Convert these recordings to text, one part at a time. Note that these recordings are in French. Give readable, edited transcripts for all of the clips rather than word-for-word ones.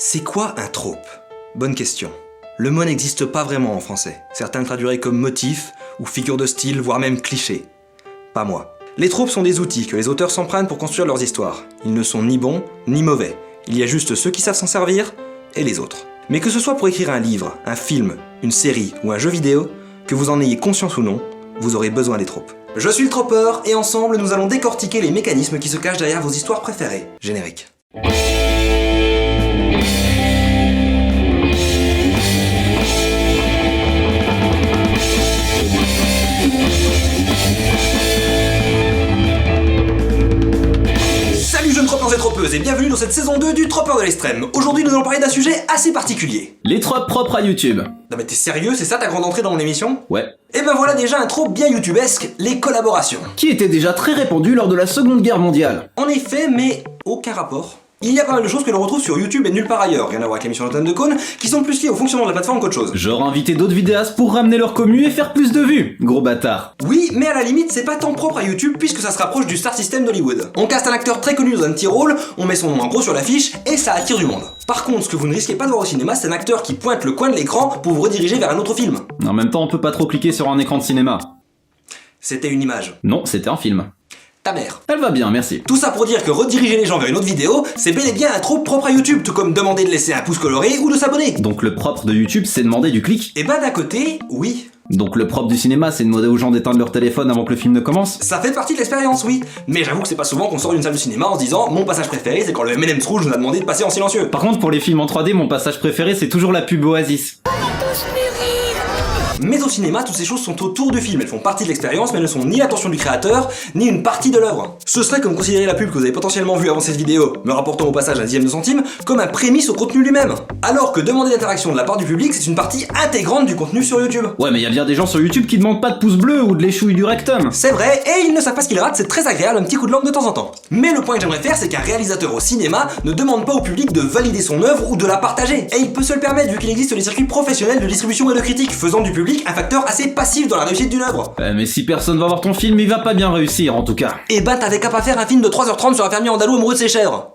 C'est quoi un trope? Bonne question. Le mot n'existe pas vraiment en français. Certains le traduiraient comme motif, ou figure de style, voire même cliché. Pas moi. Les tropes sont des outils que les auteurs s'empruntent pour construire leurs histoires. Ils ne sont ni bons, ni mauvais. Il y a juste ceux qui savent s'en servir, et les autres. Mais que ce soit pour écrire un livre, un film, une série ou un jeu vidéo, que vous en ayez conscience ou non, vous aurez besoin des tropes. Je suis le tropeur, et ensemble nous allons décortiquer les mécanismes qui se cachent derrière vos histoires préférées. Générique. Salut jeunes tropeurs et tropeuses et bienvenue dans cette saison 2 du Tropeur de l'extrême. Aujourd'hui nous allons parler d'un sujet assez particulier. Les tropes propres à YouTube. Non mais t'es sérieux, c'est ça ta grande entrée dans mon émission? Ouais. Et ben voilà déjà un trope bien youtubesque, les collaborations. Qui était déjà très répandu lors de la Seconde Guerre mondiale. En effet, mais aucun rapport. Il y a pas mal de choses que l'on retrouve sur YouTube et nulle part ailleurs, rien à voir avec l'émission d'Antoine de Caunes, qui sont plus liées au fonctionnement de la plateforme qu'autre chose. Genre inviter d'autres vidéastes pour ramener leur commu et faire plus de vues. Gros bâtard. Oui, mais à la limite, c'est pas tant propre à YouTube puisque ça se rapproche du star system d'Hollywood. On caste un acteur très connu dans un petit rôle, on met son nom en gros sur l'affiche et ça attire du monde. Par contre, ce que vous ne risquez pas de voir au cinéma, c'est un acteur qui pointe le coin de l'écran pour vous rediriger vers un autre film. En même temps, on peut pas trop cliquer sur un écran de cinéma. C'était une image. Non, c'était un film. Ta mère. Elle va bien, merci. Tout ça pour dire que rediriger les gens vers une autre vidéo, c'est bel et bien un trope propre à YouTube, tout comme demander de laisser un pouce coloré ou de s'abonner. Donc le propre de YouTube, c'est demander du clic. Et ben d'un côté, oui. Donc le propre du cinéma, c'est demander aux gens d'éteindre leur téléphone avant que le film ne commence. Ça fait partie de l'expérience, oui. Mais j'avoue que c'est pas souvent qu'on sort d'une salle de cinéma en se disant mon passage préféré, c'est quand le M&M's rouge nous a demandé de passer en silencieux. Par contre, pour les films en 3D, mon passage préféré, c'est toujours la pub Oasis. Mais au cinéma, toutes ces choses sont autour du film, elles font partie de l'expérience, mais elles ne sont ni l'attention du créateur, ni une partie de l'œuvre. Ce serait comme considérer la pub que vous avez potentiellement vue avant cette vidéo, me rapportant au passage un dixième de centime, comme un prémisse au contenu lui-même. Alors que demander l'interaction de la part du public, c'est une partie intégrante du contenu sur YouTube. Ouais, mais y a bien des gens sur YouTube qui demandent pas de pouce bleu ou de l'échouille du rectum. C'est vrai, et ils ne savent pas ce qu'ils ratent, c'est très agréable, un petit coup de langue de temps en temps. Mais le point que j'aimerais faire, c'est qu'un réalisateur au cinéma ne demande pas au public de valider son œuvre ou de la partager. Et il peut se le permettre vu qu'il existe les circuits professionnels de distribution et de critique, faisant du public un facteur assez passif dans la réussite d'une œuvre. Mais si personne va voir ton film, il va pas bien réussir en tout cas. Et bah t'avais qu'à pas faire un film de 3h30 sur un fermier andalou amoureux de ses chèvres.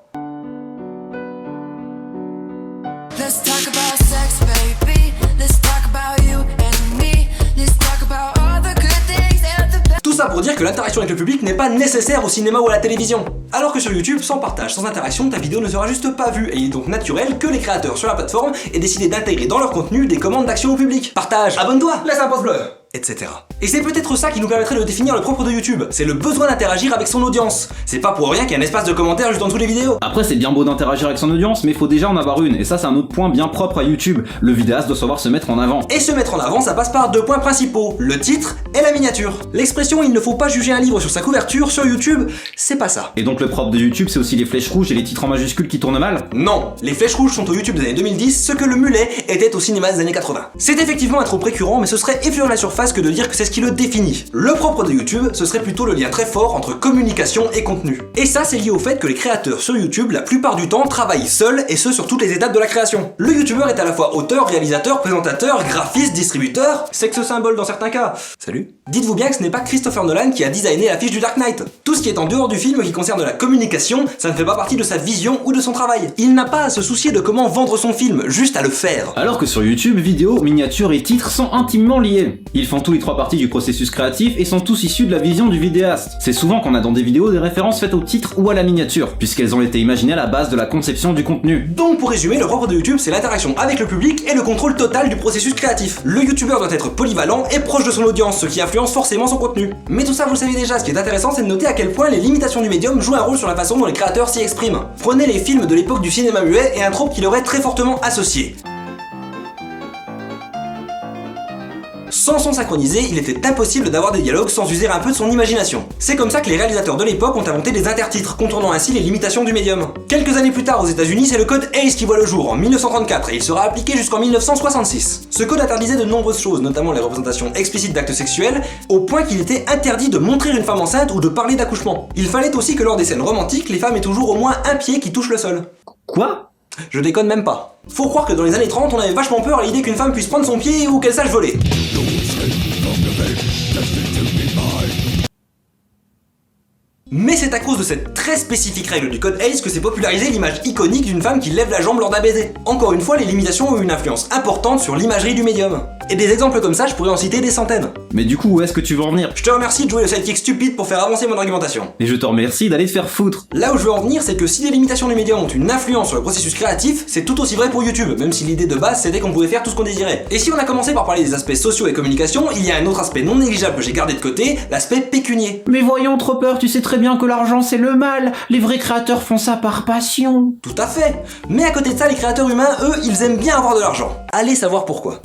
Let's talk about sex, baby. Let's talk about you and me. Let's talk about all the good things and the bad. Tout ça pour dire que l'interaction avec le public n'est pas nécessaire au cinéma ou à la télévision. Alors que sur YouTube, sans partage, sans interaction, ta vidéo ne sera juste pas vue et il est donc naturel que les créateurs sur la plateforme aient décidé d'intégrer dans leur contenu des commandes d'action au public. Partage, abonne-toi, laisse un pouce bleu, etc. Et c'est peut-être ça qui nous permettrait de définir le propre de YouTube, c'est le besoin d'interagir avec son audience. C'est pas pour rien qu'il y a un espace de commentaires juste en dessous des vidéos. Après c'est bien beau d'interagir avec son audience, mais il faut déjà en avoir une, et ça c'est un autre point bien propre à YouTube. Le vidéaste doit savoir se mettre en avant. Et se mettre en avant, ça passe par deux points principaux, le titre et la miniature. L'expression il ne faut pas juger un livre sur sa couverture sur YouTube, c'est pas ça. Et donc le propre de YouTube c'est aussi les flèches rouges et les titres en majuscules qui tournent mal? Non, les flèches rouges sont au YouTube des années 2010, ce que le mulet était au cinéma des années 80. C'est effectivement un trop récurrent, mais ce serait effleurer la surface que de dire que c'est ce qui le définit. Le propre de YouTube, ce serait plutôt le lien très fort entre communication et contenu. Et ça, c'est lié au fait que les créateurs sur YouTube, la plupart du temps, travaillent seuls, et ce sur toutes les étapes de la création. Le YouTubeur est à la fois auteur, réalisateur, présentateur, graphiste, distributeur, sexe symbole dans certains cas. Salut. Dites-vous bien que ce n'est pas Christopher Nolan qui a designé l'affiche du Dark Knight. Tout ce qui est en dehors du film qui concerne la communication, ça ne fait pas partie de sa vision ou de son travail. Il n'a pas à se soucier de comment vendre son film, juste à le faire. Alors que sur YouTube, vidéo, miniature et titres sont intimement liés. Ils font tous les trois parties du processus créatif et sont tous issus de la vision du vidéaste. C'est souvent qu'on a dans des vidéos des références faites au titre ou à la miniature, puisqu'elles ont été imaginées à la base de la conception du contenu. Donc pour résumer, le propre de YouTube, c'est l'interaction avec le public et le contrôle total du processus créatif. Le youtubeur doit être polyvalent et proche de son audience, ce qui influence forcément son contenu. Mais tout ça vous le savez déjà, ce qui est intéressant c'est de noter à quel point les limitations du médium jouent un rôle sur la façon dont les créateurs s'y expriment. Prenez les films de l'époque du cinéma muet et un trope qui leur est très fortement associé. Sans son synchronisé, il était impossible d'avoir des dialogues sans user un peu de son imagination. C'est comme ça que les réalisateurs de l'époque ont inventé des intertitres, contournant ainsi les limitations du médium. Quelques années plus tard aux États-Unis, c'est le code ACE qui voit le jour en 1934 et il sera appliqué jusqu'en 1966. Ce code interdisait de nombreuses choses, notamment les représentations explicites d'actes sexuels, au point qu'il était interdit de montrer une femme enceinte ou de parler d'accouchement. Il fallait aussi que lors des scènes romantiques, les femmes aient toujours au moins un pied qui touche le sol. Quoi? Je déconne même pas. Faut croire que dans les années 30, on avait vachement peur à l'idée qu'une femme puisse prendre son pied ou qu'elle sache voler. Mais c'est à cause de cette très spécifique règle du code ACE que s'est popularisée l'image iconique d'une femme qui lève la jambe lors d'un baiser. Encore une fois, les limitations ont eu une influence importante sur l'imagerie du médium. Et des exemples comme ça, je pourrais en citer des centaines. Mais du coup, où est-ce que tu veux en venir? Je te remercie de jouer le sidekick stupide pour faire avancer mon argumentation. Et je te remercie d'aller te faire foutre. Là où je veux en venir, c'est que si les limitations du médium ont une influence sur le processus créatif, c'est tout aussi vrai pour YouTube, même si l'idée de base c'était qu'on pouvait faire tout ce qu'on désirait. Et si on a commencé par parler des aspects sociaux et communication, il y a un autre aspect non négligeable que j'ai gardé de côté, l'aspect pécunier. Mais voyons, Tropper, tu sais très bien que l'argent c'est le mal. Les vrais créateurs font ça par passion. Tout à fait. Mais à côté de ça, les créateurs humains, eux, ils aiment bien avoir de l'argent. Allez savoir pourquoi.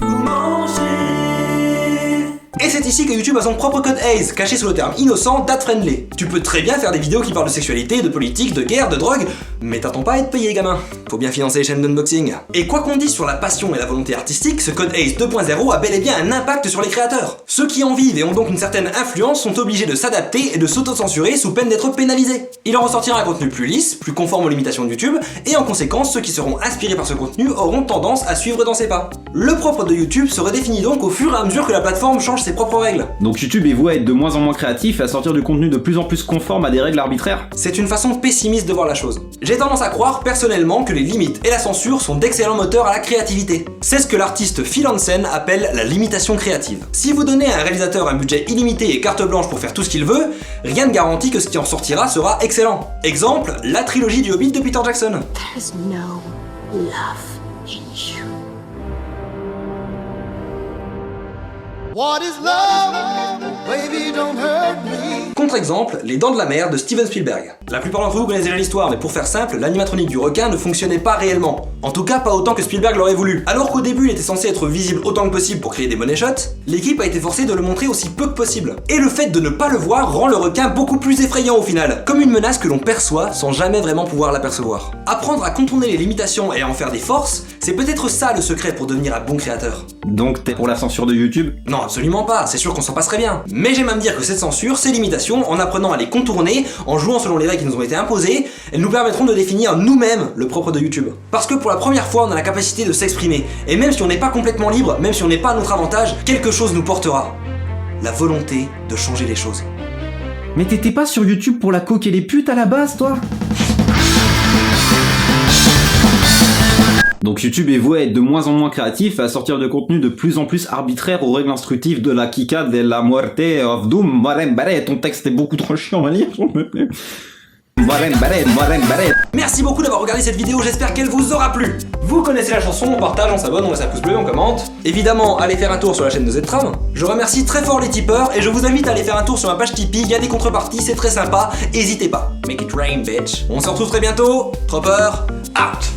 Et c'est ici que YouTube a son propre code ACE, caché sous le terme innocent dad-friendly. Tu peux très bien faire des vidéos qui parlent de sexualité, de politique, de guerre, de drogue, mais t'attends pas à être payé, gamin. Faut bien financer les chaînes d'unboxing. Et quoi qu'on dise sur la passion et la volonté artistique, ce code ACE 2.0 a bel et bien un impact sur les créateurs. Ceux qui en vivent et ont donc une certaine influence sont obligés de s'adapter et de s'auto-censurer sous peine d'être pénalisés. Il en ressortira un contenu plus lisse, plus conforme aux limitations de YouTube, et en conséquence, ceux qui seront inspirés par ce contenu auront tendance à suivre dans ses pas. Le propre de YouTube se redéfinit donc au fur et à mesure que la plateforme change ses propres règles. Donc YouTube est voué à être de moins en moins créatif et à sortir du contenu de plus en plus conforme à des règles arbitraires? C'est une façon pessimiste de voir la chose. J'ai tendance à croire personnellement que les limites et la censure sont d'excellents moteurs à la créativité. C'est ce que l'artiste Phil Hansen appelle la limitation créative. Si vous donnez à un réalisateur un budget illimité et carte blanche pour faire tout ce qu'il veut, rien ne garantit que ce qui en sortira sera excellent. Exemple, la trilogie du Hobbit de Peter Jackson. There's no love in you. What is love? Baby, don't hurt me. Contre-exemple, Les Dents de la Mer de Steven Spielberg. La plupart d'entre vous connaissent déjà l'histoire, mais pour faire simple, l'animatronique du requin ne fonctionnait pas réellement. En tout cas, pas autant que Spielberg l'aurait voulu. Alors qu'au début, il était censé être visible autant que possible pour créer des money shots, l'équipe a été forcée de le montrer aussi peu que possible. Et le fait de ne pas le voir rend le requin beaucoup plus effrayant au final, comme une menace que l'on perçoit sans jamais vraiment pouvoir l'apercevoir. Apprendre à contourner les limitations et à en faire des forces, c'est peut-être ça le secret pour devenir un bon créateur. Donc t'es pour la censure de YouTube? Non, absolument pas, c'est sûr qu'on s'en passerait bien. Mais j'aime à me dire que cette censure, ces limitations, en apprenant à les contourner, en jouant selon les règles qui nous ont été imposées, elles nous permettront de définir nous-mêmes le propre de YouTube. Parce que pour la première fois, on a la capacité de s'exprimer, et même si on n'est pas complètement libre, même si on n'est pas à notre avantage, quelque chose nous portera. La volonté de changer les choses. Mais t'étais pas sur YouTube pour la coke et les putes à la base, toi? Donc YouTube est voué à être de moins en moins créatif et à sortir de contenu de plus en plus arbitraire aux règles instructives de la Kika de la Muerte of Doom. Ton texte est beaucoup trop chiant à lire, s'il me plaît. Merci beaucoup d'avoir regardé cette vidéo, j'espère qu'elle vous aura plu. Vous connaissez la chanson, on partage, on s'abonne, on laisse un pouce bleu, on commente. Évidemment, allez faire un tour sur la chaîne de Z-Tram. Je remercie très fort les tipeurs et je vous invite à aller faire un tour sur ma page Tipeee, il y a des contreparties, c'est très sympa, n'hésitez pas. Make it rain, bitch. On se retrouve très bientôt. Tropper, out.